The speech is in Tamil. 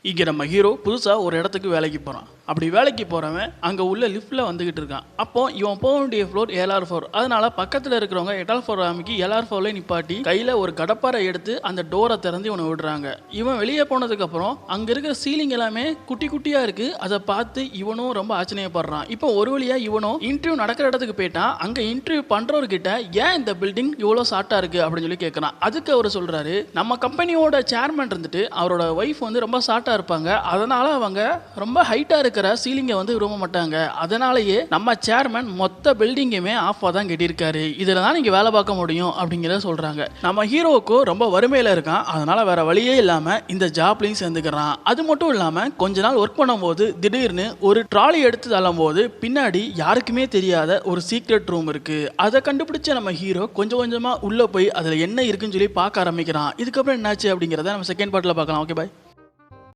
இங்கே நம்ம ஹீரோ புதுசாக ஒரு இடத்துக்கு வேலைக்கு போகிறான். அப்படி வேலைக்கு போகிறவன் அங்கே உள்ள லிஃப்ட்டில் வந்துக்கிட்டு இருக்கான். அப்போ இவன் போக வேண்டிய ஃப்ளோர் LR4. அதனால பக்கத்தில் இருக்கிறவங்க LR4 அமைக்கி LR4 நிப்பாட்டி கையில் ஒரு கடப்பாரை எடுத்து அந்த டோரை திறந்து இவனை விடுறாங்க. இவன் வெளியே போனதுக்கப்புறம் அங்கே இருக்கிற சீலிங் எல்லாமே குட்டி குட்டியாக இருக்குது. அதை பார்த்து இவனும் ரொம்ப ஆச்சரியப்படுறான். இப்போ ஒரு வழியாக இவனும் இன்டர்வியூ நடக்கிற இடத்துக்கு போயிட்டான். அங்கே இன்டர்வியூ பண்ணுறவர்கிட்ட ஏன் இந்த பில்டிங் இவ்வளோ ஷார்ட்டாக இருக்குது அப்படின்னு சொல்லி கேட்குறான். அதுக்கு அவர் சொல்கிறாரு, நம்ம கம்பெனியோட சேர்மன் இருந்துட்டு அவரோட ஒய்ஃப் வந்து ரொம்ப ஷார்ட்டாக இருப்பாங்க. அதனால அவங்க ரொம்ப ஹைட்டாக இருக்கிற சீலிங்கை வந்து விரும்ப மாட்டாங்க. அதனாலேயே நம்ம சேர்மன் மொத்த பில்டிங்குமே ஆஃபாக தான் கட்டியிருக்காரு. இதில் தான் நீங்கள் வேலை பார்க்க முடியும் அப்படிங்கிறத சொல்கிறாங்க. நம்ம ஹீரோவுக்கு ரொம்ப வறுமையில் இருக்கான். அதனால வேற வழியே இல்லாமல் இந்த ஜாப்லையும் சேர்ந்துக்கிறான். அது மட்டும் இல்லாமல் கொஞ்ச நாள் ஒர்க் பண்ணும்போது திடீர்னு ஒரு ட்ராலி எடுத்து தள்ளும் போது பின்னாடி யாருக்குமே தெரியாத ஒரு சீக்ரெட் ரூம் இருக்கு. அதை கண்டுபிடிச்ச நம்ம ஹீரோ கொஞ்சம் கொஞ்சமாக உள்ளே போய் அதில் என்ன இருக்குன்னு சொல்லி பார்க்க ஆரம்பிக்கிறான். இதுக்கப்புறம் என்னாச்சு அப்படிங்கிறத நம்ம செகண்ட் பார்ட்டில் பார்க்கலாம். ஓகே, பாய்.